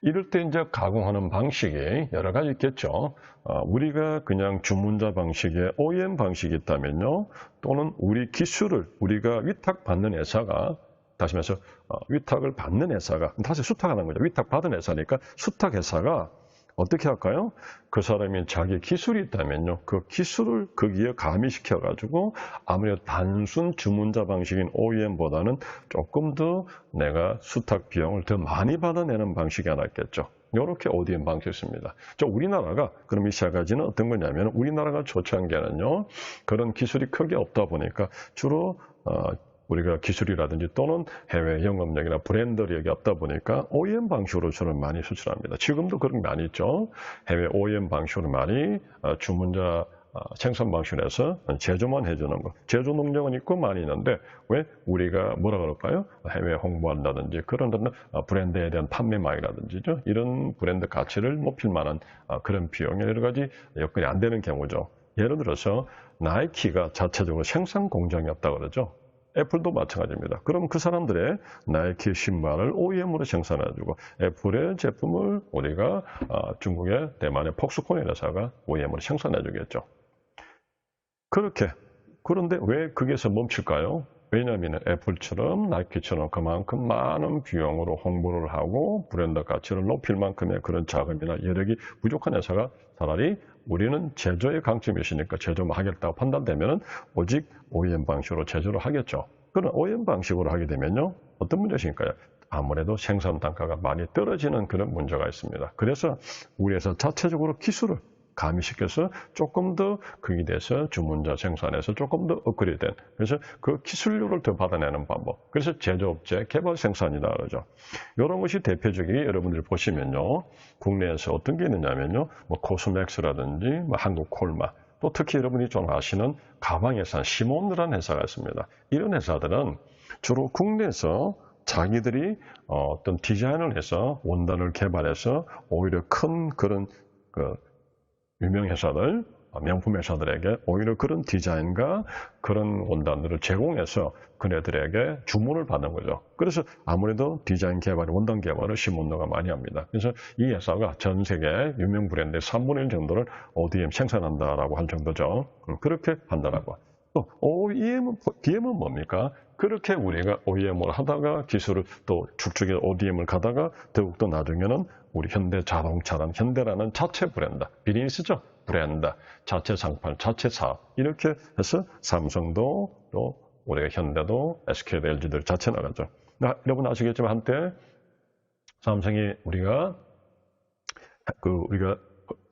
이럴 때 이제 가공하는 방식이 여러 가지 있겠죠. 우리가 그냥 주문자 방식의 OEM 방식이 있다면요. 또는 우리 기술을 우리가 위탁받는 회사가 다시 말해서 위탁을 받는 회사가 다시 수탁하는 거죠. 위탁받은 회사니까 수탁 회사가 어떻게 할까요? 그 사람이 자기 기술이 있다면요. 그 기술을 거기에 가미시켜가지고 아무래도 단순 주문자 방식인 OEM보다는 조금 더 내가 수탁 비용을 더 많이 받아내는 방식이 하나 있겠죠. 이렇게 ODM 방식이 있습니다. 우리나라가 그럼 이 세 가지는 어떤 거냐면 우리나라가 초창한 게는요. 그런 기술이 크게 없다 보니까 주로 우리가 기술이라든지 또는 해외 영업력이나 브랜드력이 없다 보니까 OEM 방식으로 저는 많이 수출합니다. 지금도 그런 게 많이 있죠. 해외 OEM 방식으로 많이 주문자 생산 방식으로 해서 제조만 해주는 거. 제조 능력은 있고 많이 있는데 왜 우리가 뭐라 그럴까요? 해외 홍보한다든지 그런 브랜드에 대한 판매망이라든지 이런 브랜드 가치를 높일 만한 그런 비용이 여러 가지 여건이 안 되는 경우죠. 예를 들어서 나이키가 자체적으로 생산 공장이 없다 그러죠. 애플도 마찬가지입니다. 그럼 그 사람들의 나이키 신발을 OEM으로 생산해주고 애플의 제품을 우리가 중국의 대만의 폭스콘이라는 회사가 OEM으로 생산해주겠죠. 그런데 왜 거기에서 멈출까요? 왜냐하면 애플처럼 나이키처럼 그만큼 많은 비용으로 홍보를 하고 브랜드 가치를 높일 만큼의 그런 자금이나 여력이 부족한 회사가 차라리 우리는 제조의 강점이 있으니까 제조만 하겠다고 판단되면 오직 OEM 방식으로 제조를 하겠죠. 그런 OEM 방식으로 하게 되면요. 어떤 문제일까요? 아무래도 생산 단가가 많이 떨어지는 그런 문제가 있습니다. 그래서 우리 회사 자체적으로 기술을 가미시켜서 조금 더 크게 돼서 주문자 생산에서 조금 더 업그레이드된 그래서 그 기술료를 더 받아내는 방법. 그래서 제조업체 개발 생산이다 그러죠. 이런 것이 대표적인 여러분들 보시면요. 국내에서 어떤 게 있느냐면요. 코스맥스라든지 한국 콜마 또 특히 여러분이 좀 아시는 가방 회사 시몬드라는 회사가 있습니다. 이런 회사들은 주로 국내에서 자기들이 어떤 디자인을 해서 원단을 개발해서 오히려 큰 그런 유명 회사들, 명품 회사들에게 오히려 그런 디자인과 그런 원단들을 제공해서 그네들에게 주문을 받는 거죠. 그래서 아무래도 디자인 개발, 원단 개발을 시몬드가 많이 합니다. 그래서 이 회사가 전 세계 유명 브랜드의 3분의 1 정도를 ODM 생산한다라고 할 정도죠. 그렇게 한다라고. 또 DM은 뭡니까? 그렇게 우리가 OEM을 하다가 기술을 또 축적해 ODM을 가다가 더욱더 나중에는 우리 현대자동차라는 현대라는 자체 브랜드, 비즈니스죠. 브랜드, 자체 상품, 자체 사업 이렇게 해서 삼성도 또 우리가 현대도 SK도 LG도 자체 나가죠. 여러분 아시겠지만 한때 삼성이 우리가 우리가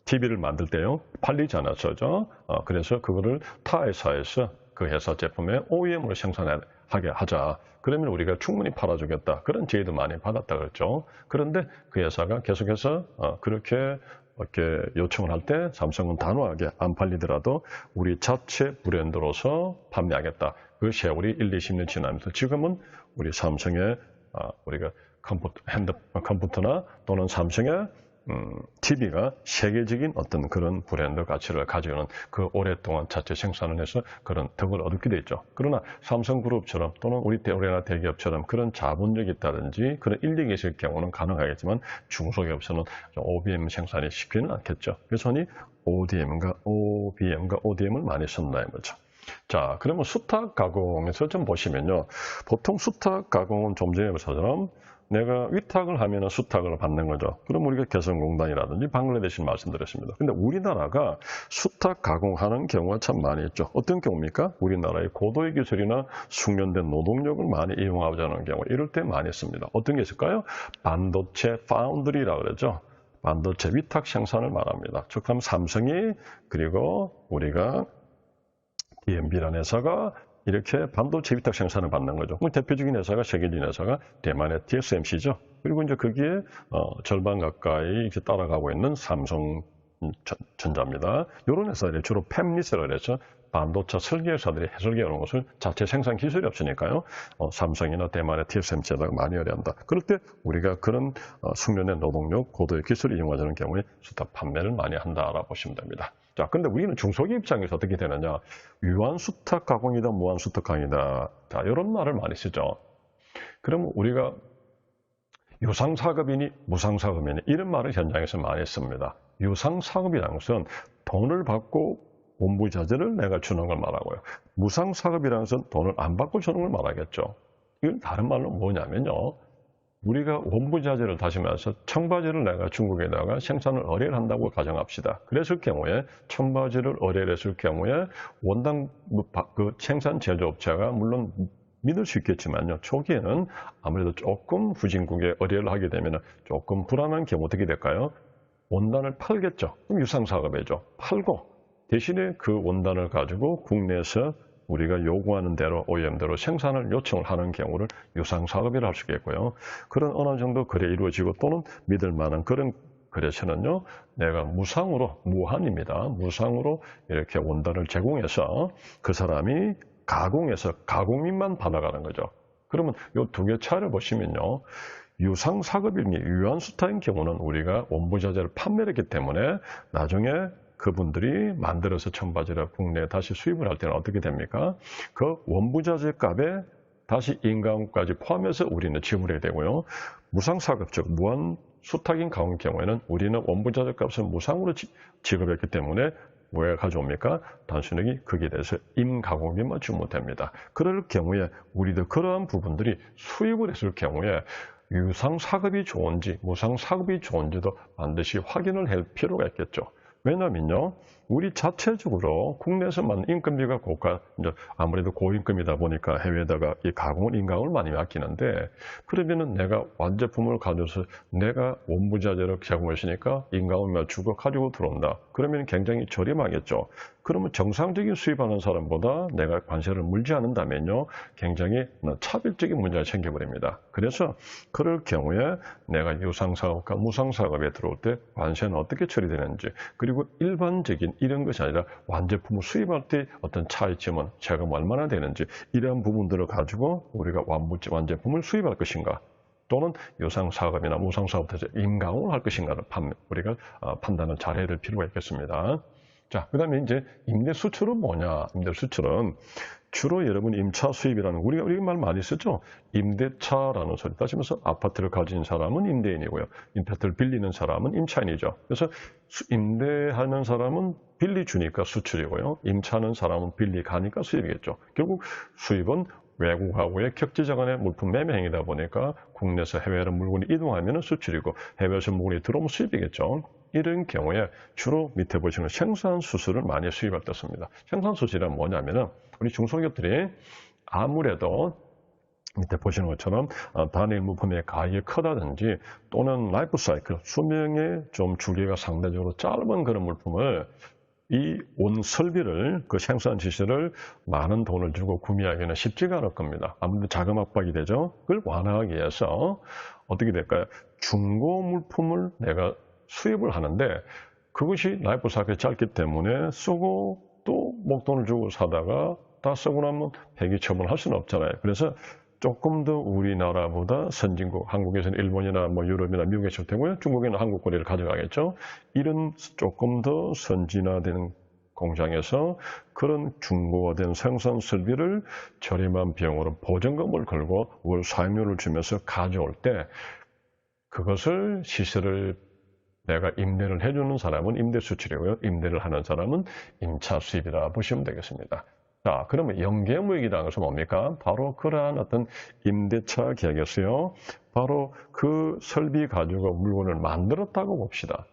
TV를 만들 때요, 팔리지 않았죠. 그래서 그거를 타 회사에서 그 회사 제품에 OEM으로 생산하게 하자. 그러면 우리가 충분히 팔아주겠다. 그런 제의도 많이 받았다 그랬죠. 그런데 그 회사가 계속해서 그렇게 이렇게 요청을 할 때 삼성은 단호하게 안 팔리더라도 우리 자체 브랜드로서 판매하겠다. 그 세월이 1, 20년 지나면서 지금은 우리 삼성의 우리가 컴퓨터나 또는 삼성의 TV가 세계적인 어떤 그런 브랜드 가치를 가지고는 그 오랫동안 자체 생산을 해서 그런 덕을 얻게 돼 있죠. 그러나 삼성그룹처럼 또는 우리 우리나라 대기업처럼 그런 자본력이 있다든지 그런 인력이 있을 경우는 가능하겠지만 중소기업에서는 OBM 생산이 쉽지는 않겠죠. 그래서 ODM과 ODM을 많이 쓴다 이거죠. 자, 그러면 수탁 가공에서 좀 보시면요. 보통 수탁 가공은 좀 전에 말씀처럼 내가 위탁을 하면 수탁을 받는 거죠. 그럼 우리가 개성공단이라든지 방글라데시를 말씀드렸습니다. 근데 우리나라가 수탁 가공하는 경우가 참 많이 있죠. 어떤 경우입니까? 우리나라의 고도의 기술이나 숙련된 노동력을 많이 이용하자는 경우, 이럴 때 많이 씁니다. 어떤 게 있을까요? 반도체 파운드리라고 그러죠. 반도체 위탁 생산을 말합니다. 즉, 하면 삼성이 그리고 우리가 DNB라는 회사가 이렇게 반도체 위탁 생산을 받는 거죠. 대표적인 회사가 세계적인 회사가 대만의 TSMC죠. 그리고 이제 거기에 절반 가까이 이제 따라가고 있는 삼성전자입니다. 이런 회사들이 주로 팹리스라고 그랬죠. 반도체 설계 회사들이 해설계하는 것을 자체 생산 기술이 없으니까요. 삼성이나 대만의 TSMC에다가 많이 의뢰한다. 그럴 때 우리가 그런 숙련된 노동력, 고도의 기술을 이용하자는 경우에 수탁 판매를 많이 한다라고 보시면 됩니다. 자, 근데 우리는 중소기업 입장에서 어떻게 되느냐? 유한 수탁 가공이다, 무한 수탁 가공이다. 자, 이런 말을 많이 쓰죠. 그러면 우리가 유상사급이니 무상사급이니 이런 말을 현장에서 많이 씁니다. 유상사급이라는 것은 돈을 받고 원부자재를 내가 주는 걸 말하고요. 무상사급이라는 것은 돈을 안 받고 주는 걸 말하겠죠. 이건 다른 말로 뭐냐면요. 우리가 원부자재를 다시 말해서 청바지를 내가 중국에다가 생산을 의뢰를 한다고 가정합시다. 그랬을 경우에 청바지를 의뢰를 했을 경우에 원당 그 생산 제조업체가 물론 믿을 수 있겠지만요. 초기에는 아무래도 조금 후진국에 의뢰를 하게 되면 조금 불안한 경우 어떻게 될까요? 원단을 팔겠죠. 그럼 유상사업이죠. 팔고 대신에 그 원단을 가지고 국내에서 우리가 요구하는 대로 OEM대로 생산을 요청을 하는 경우를 유상사업이라 할 수 있겠고요. 그런 어느 정도 거래 이루어지고 또는 믿을 만한 그런 거래처는요. 내가 무상으로, 무한입니다. 무상으로 이렇게 원단을 제공해서 그 사람이 가공해서 가공인만 받아가는 거죠. 그러면 이 두 개 차이를 보시면요. 유상사급이니 유한수타인 경우는 우리가 원부자재를 판매를 했기 때문에 나중에 그분들이 만들어서 청바지를 국내에 다시 수입을 할 때는 어떻게 됩니까? 그 원부자재 값에 다시 인가까지 포함해서 우리는 지불해야 되고요. 무상사급, 즉 무한 수탁인 가공 경우에는 우리는 원부자재 값을 무상으로 지급했기 때문에 왜 가져옵니까? 단순하게 거기에 대해서 임가공비만 주면 됩니다. 그럴 경우에 우리도 그러한 부분들이 수입을 했을 경우에 유상사급이 좋은지 무상사급이 좋은지도 반드시 확인을 할 필요가 있겠죠. 왜냐면요, 우리 자체적으로 국내에서만 인건비가 고가, 이제 아무래도 고인건비다 보니까 해외에다가 이 가공을, 인가공을 많이 맡기는데, 그러면은 내가 완제품을 가져서 내가 원부자재를 제공했으니까 인가공을 맞추고 가지고 들어온다. 그러면 굉장히 저렴하겠죠. 그러면 정상적인 수입하는 사람보다 내가 관세를 물지 않는다면요, 굉장히 차별적인 문제가 생겨버립니다. 그래서 그럴 경우에 내가 유상사업과 무상사업에 들어올 때 관세는 어떻게 처리되는지, 그리고 일반적인 이런 것이 아니라 완제품을 수입할 때 어떤 차이점은 세금 얼마나 되는지, 이러한 부분들을 가지고 우리가 완제품을 수입할 것인가, 또는 유상사업이나 무상사업에서 임가공을 할 것인가를 우리가 판단을 잘 해야 될 필요가 있겠습니다. 자, 그 다음에 이제 임대수출은 뭐냐? 임대수출은 주로 여러분 임차 수입이라는, 우리가 말 많이 쓰죠? 임대차라는 소리 따지면서 아파트를 가진 사람은 임대인이고요. 아파트를 빌리는 사람은 임차인이죠. 그래서 임대하는 사람은 빌리 주니까 수출이고요. 임차하는 사람은 빌리 가니까 수입이겠죠. 결국 수입은 외국하고의 격지적 간의 물품 매매 행위다 보니까 국내에서 해외로 물건이 이동하면 수출이고 해외에서 물건이 들어오면 수입이겠죠. 이런 경우에 주로 밑에 보시면 생산수수를 많이 수입할 때 씁니다. 생산수수란 뭐냐면은 우리 중소기업들이 아무래도 밑에 보시는 것처럼 단일 물품의 가격이 크다든지 또는 라이프 사이클, 수명의 좀 주기가 상대적으로 짧은 그런 물품을 이 온 설비를, 그 생산 시설을 많은 돈을 주고 구매하기는 쉽지가 않을 겁니다. 아무래도 자금 압박이 되죠. 그걸 완화하기 위해서 어떻게 될까요? 중고 물품을 내가 수입을 하는데 그것이 라이프 사이클이 짧기 때문에 쓰고 또 목돈을 주고 사다가 다 쓰고 나면 폐기 처분할 수는 없잖아요. 그래서 조금 더 우리나라보다 선진국, 한국에서는 일본이나 뭐 유럽이나 미국에 있을 테고요. 중국에는 한국 거리를 가져가겠죠. 이런 조금 더 선진화된 공장에서 그런 중고화된 생산 설비를 저렴한 비용으로 보증금을 걸고 월 사용료를 주면서 가져올 때 그것을 시설을 내가 임대를 해주는 사람은 임대 수출이고요. 임대를 하는 사람은 임차 수입이라 보시면 되겠습니다. 자, 그러면 연계무역이라는 것은 뭡니까? 바로 그러한 어떤 임대차 계약에서요. 바로 그 설비 가지고 물건을 만들었다고 봅시다.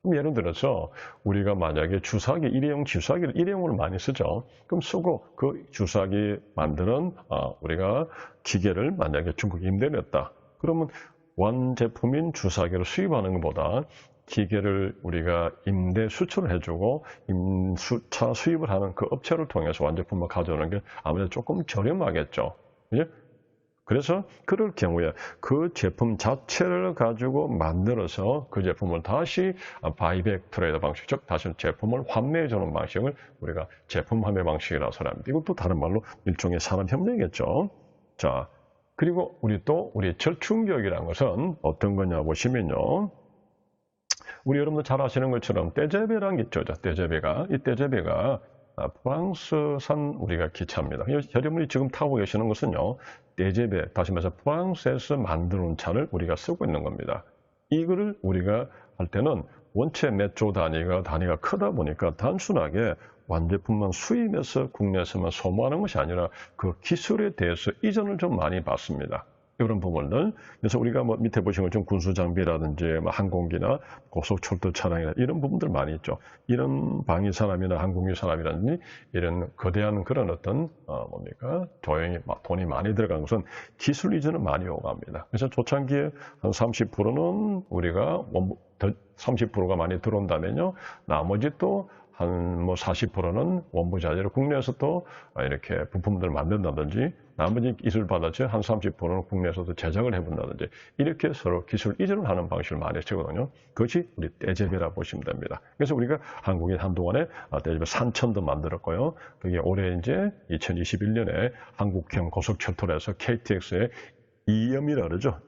그럼 예를 들어서 우리가 만약에 주사기, 일회용 주사기를 일회용을 많이 쓰죠. 그럼 쓰고 그 주사기 만드는 우리가 기계를 만약에 중국에 임대를 했다. 그러면 완제품인 주사기를 수입하는 것보다 기계를 우리가 임대 수출을 해주고 차 수입을 하는 그 업체를 통해서 완제품을 가져오는 게 아무래도 조금 저렴하겠죠. 예? 그래서 그럴 경우에 그 제품 자체를 가지고 만들어서 그 제품을 다시 바이백 트레이더 방식, 즉 다시 제품을 환매해 주는 방식을 우리가 제품 환매 방식이라고 합니다. 이것도 다른 말로 일종의 산업혁명이겠죠. 자, 그리고 우리 절충교육이라는 것은 어떤 거냐 보시면요. 우리 여러분들 잘 아시는 것처럼 떼제베라는 게 있죠. 떼제베가. 이 떼제베가 프랑스산 우리가 기차입니다. 여러분이 지금 타고 계시는 것은요. 떼제베, 다시 말해서 프랑스에서 만드는 차를 우리가 쓰고 있는 겁니다. 이거를 우리가 할 때는 원체 몇 조 단위가 크다 보니까 단순하게 완제품만 수입해서 국내에서만 소모하는 것이 아니라 그 기술에 대해서 이전을 좀 많이 받습니다. 이런 부분들. 그래서 우리가 뭐 밑에 보시는 것처럼 군수장비라든지 뭐 항공기나 고속철도 차량이나 이런 부분들 많이 있죠. 이런 방위산업이나 항공기 산업이라든지 이런 거대한 그런 어떤 조용히 돈이 많이 들어간 것은 기술 이전을 많이 요구합니다. 그래서 초창기에 한 30%는 우리가 30%가 많이 들어온다면요. 나머지 또 한 40%는 원부 자재를 국내에서 또 이렇게 부품들 만든다든지 나머지 기술 받아서 한 30%는 국내에서도 제작을 해본다든지 이렇게 서로 기술 이전을 하는 방식을 많이 쓰거든요. 그것이 우리 떼제베라 보시면 됩니다. 그래서 우리가 한국이 한동안에 떼제베 산천도 만들었고요. 그게 올해 이제 2021년에 한국형 고속철도로 해서 KTX의 이염이라 그러죠.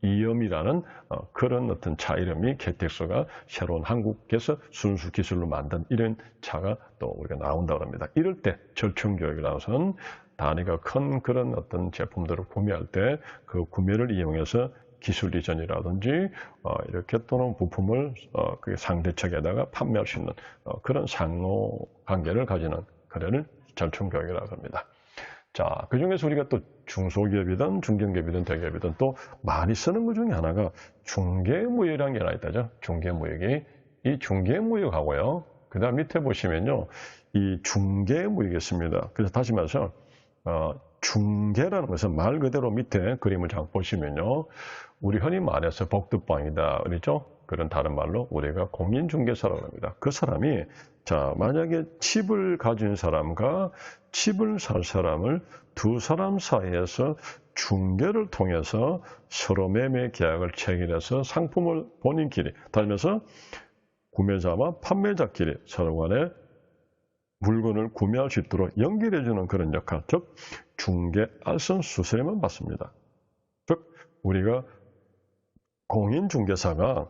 이염이라는 그런 어떤 차 이름이 KTX가 새로운 한국에서 순수 기술로 만든 이런 차가 또 우리가 나온다고 합니다. 이럴 때 절충교육이라는 것은 단위가 큰 그런 어떤 제품들을 구매할 때 그 구매를 이용해서 기술 이전이라든지 이렇게 또는 부품을 그 상대 측에다가 판매할 수 있는 그런 상호 관계를 가지는 그런 절충교육이라고 합니다. 자, 그 중에서 우리가 또 중소기업이든 중견기업이든 대기업이든 또 많이 쓰는 것 중에 하나가 중개무역이라는 게 하나 있다죠. 중개무역이. 이 중개무역하고요. 그 다음 밑에 보시면요. 이 중개무역이 있습니다. 그래서 다시 말해서, 중개라는 것은 말 그대로 밑에 그림을 잘 보시면요. 우리 흔히 말해서 복덕방이다. 그렇죠? 그런 다른 말로 우리가 공인중개사라고 합니다. 그 사람이 자, 만약에 집을 가진 사람과 집을 살 사람을 두 사람 사이에서 중개를 통해서 서로 매매 계약을 체결해서 상품을 본인끼리, 달면서 구매자와 판매자끼리 서로 간에 물건을 구매할 수 있도록 연결해주는 그런 역할, 즉 중개 알선 수수료만 받습니다. 즉 우리가 공인중개사가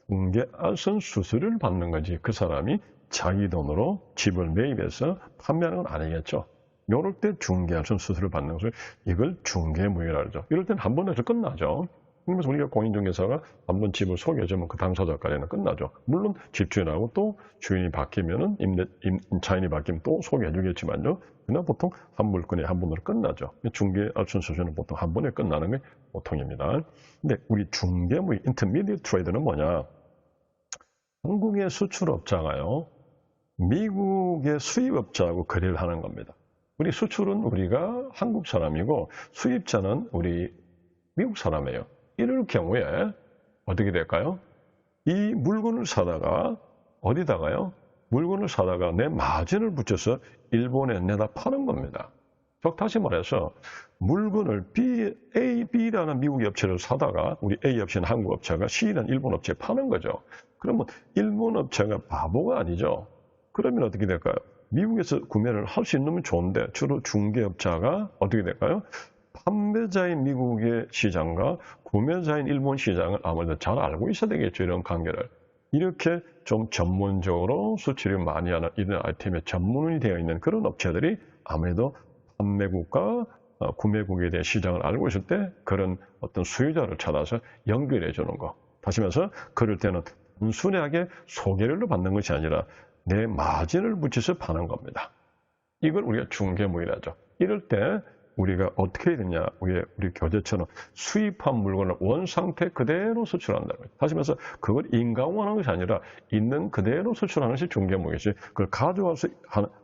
중개 알선 수수료를 받는 거지 그 사람이 자기 돈으로 집을 매입해서 판매하는 건 아니겠죠. 이럴 때 중개알선 수수료를 받는 것을 이걸 중개무역이라고 하죠. 이럴 때는 한 번에서 끝나죠. 그래서 우리가 공인중개사가 한 번 집을 소개해주면 그 당사자까지는 끝나죠. 물론 집주인하고 또 주인이 바뀌면은 임차인이 바뀌면 또 소개해주겠지만요. 그러나 보통 한 물건에 한 번으로 끝나죠. 중개알선 수수료는 보통 한 번에 끝나는 게 보통입니다. 근데 우리 중개무역 인터미디어트 트레이드는 뭐냐? 한국의 수출업자가요. 미국의 수입업자하고 거래를 하는 겁니다. 우리 수출은 우리가 한국 사람이고 수입자는 우리 미국 사람이에요. 이럴 경우에 어떻게 될까요? 이 물건을 사다가 어디다가요? 물건을 사다가 내 마진을 붙여서 일본에 내다 파는 겁니다. 즉 다시 말해서 물건을 A, B라는 미국 업체를 사다가 우리 A 업체는 한국 업체가 C라는 일본 업체에 파는 거죠. 그러면 일본 업체가 바보가 아니죠. 그러면 어떻게 될까요? 미국에서 구매를 할 수 있는 건 좋은데 주로 중개업자가 어떻게 될까요? 판매자인 미국의 시장과 구매자인 일본 시장을 아무래도 잘 알고 있어야 되겠죠. 이런 관계를. 이렇게 좀 전문적으로 수출을 많이 하는 이런 아이템에 전문이 되어 있는 그런 업체들이 아무래도 판매국과 구매국에 대한 시장을 알고 있을 때 그런 어떤 수요자를 찾아서 연결해 주는 거. 다시 말해서 그럴 때는 단순하게 소개를 받는 것이 아니라 내 마진을 붙여서 파는 겁니다. 이걸 우리가 중개무이라죠. 이럴 때 우리가 어떻게 해야 되냐. 우리 교재처럼 수입한 물건을 원상태 그대로 수출한다는 거죠. 다시 말해서 그걸 인강화하는 것이 아니라 있는 그대로 수출하는 것이 중개무이지. 그걸 가져와서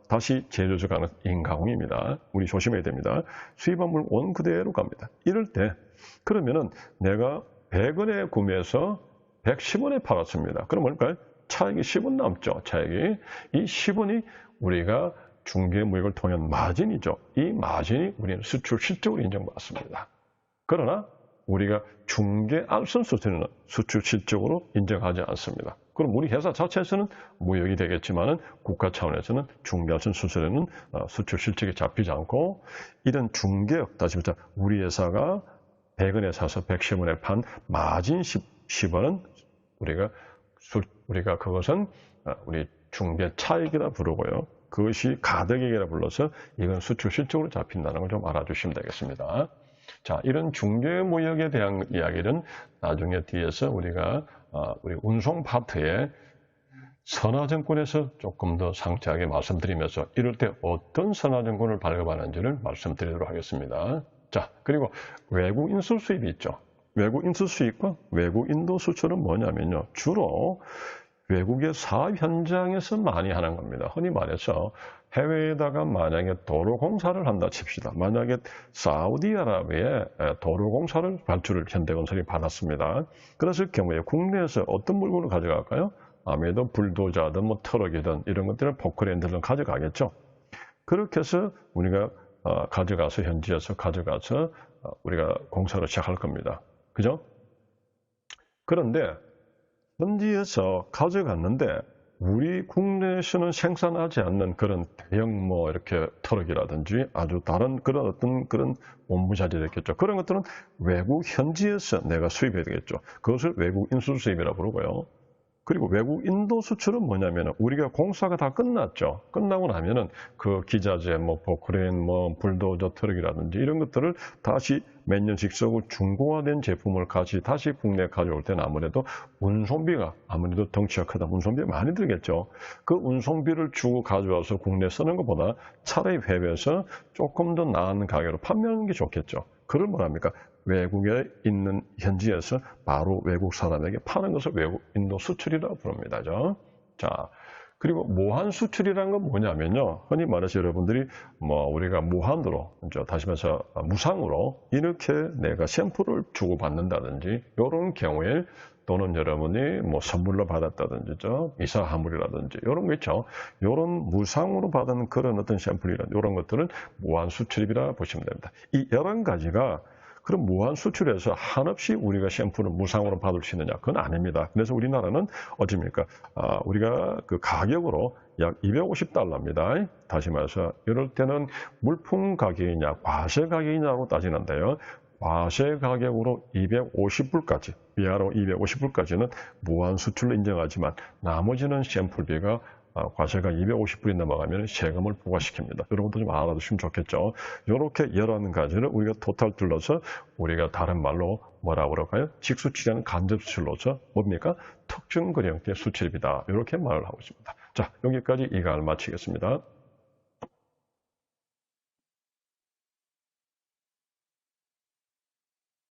다시 재조정하는 인강화입니다. 우리 조심해야 됩니다. 수입한 물건 원 그대로 갑니다. 이럴 때 그러면은 내가 100원에 구매해서 110원에 팔았습니다. 그럼 뭘까요? 차익이 10원 남죠. 차익이. 이 10원이 우리가 중개무역을 통한 마진이죠. 이 마진이 우리는 수출 실적으로 인정받습니다. 그러나 우리가 중개 알선 수수료는 수출 실적으로 인정하지 않습니다. 그럼 우리 회사 자체에서는 무역이 되겠지만 국가 차원에서는 중개 알선 수수료는 수출 실적에 잡히지 않고 이런 중개업, 다시 말해서 우리 회사가 100원에 사서 110원에 판 마진 10원은 우리가 그것은 우리 중개 차익이라 부르고요. 그것이 가덕액이라 불러서 이건 수출 실적으로 잡힌다는 걸 좀 알아주시면 되겠습니다. 자, 이런 중개무역에 대한 이야기는 나중에 뒤에서 우리가 우리 운송 파트에 선화증권에서 조금 더 상세하게 말씀드리면서 이럴 때 어떤 선화증권을 발급하는지를 말씀드리도록 하겠습니다. 자, 그리고 외국 인수 수입이 있죠. 외국 인수 수입과 외국 인도 수출은 뭐냐면요. 주로 외국의 사업 현장에서 많이 하는 겁니다. 흔히 말해서 해외에다가 만약에 도로 공사를 한다 칩시다. 만약에 사우디아라비아에 도로 공사를 발주를 현대건설이 받았습니다. 그랬을 경우에 국내에서 어떤 물건을 가져갈까요? 아무래도 불도저든 뭐 트럭이든 이런 것들은 포크레인들은 가져가겠죠. 그렇게 해서 우리가 가져가서 현지에서 가져가서 우리가 공사를 시작할 겁니다. 그죠? 그런데 현지에서 가져갔는데 우리 국내에서는 생산하지 않는 그런 대형 이렇게 트럭이라든지 아주 다른 그런 어떤 그런 원부자재가 있겠죠. 그런 것들은 외국 현지에서 내가 수입해야 되겠죠. 그것을 외국 인수 수입이라고 부르고요. 그리고 외국 인도 수출은 뭐냐면 우리가 공사가 다 끝났죠. 끝나고 나면은 그 기자재, 포크레인, 불도저 트럭이라든지 이런 것들을 다시 몇 년씩 쓰고 중고화된 제품을 다시 국내에 가져올 때는 아무래도 운송비가 아무래도 덩치가 크다. 운송비가 많이 들겠죠. 그 운송비를 주고 가져와서 국내에 쓰는 것보다 차라리 해외에서 조금 더 나은 가격으로 판매하는 게 좋겠죠. 그걸 뭐랍니까? 외국에 있는 현지에서 바로 외국 사람에게 파는 것을 외국 인도 수출이라고 부릅니다. 자, 그리고 무한 수출이라는 건 뭐냐면요. 흔히 말해서 여러분들이 우리가 무한으로, 다시 말해서 무상으로 이렇게 내가 샘플을 주고 받는다든지 이런 경우에 또는 여러분이 선물로 받았다든지 이사 화물이라든지 이런 거 있죠. 이런 무상으로 받은 그런 어떤 샘플이라든지 이런 것들은 무한 수출입이라 보시면 됩니다. 이 11가지가 그럼 무한 수출해서 한없이 우리가 샘플을 무상으로 받을 수 있느냐? 그건 아닙니다. 그래서 우리나라는 어찌입니까? 우리가 그 가격으로 약 250달러입니다. 다시 말해서 이럴 때는 물품 가격이냐, 과세 가격이냐로 따지는데요. 과세 가격으로 250불까지, 위아래로 250불까지는 무한 수출로 인정하지만 나머지는 샘플비가 과세가 250불이 넘어가면 세금을 부과시킵니다. 여러분도 좀 알아두시면 좋겠죠. 이렇게 11가지를 우리가 토탈 둘러서 우리가 다른 말로 뭐라고 그럴까요? 직수출이라는 간접 수출로서 뭡니까? 특정 거래형태 수출입이다. 이렇게 말을 하고 있습니다. 자, 여기까지 이강을 마치겠습니다.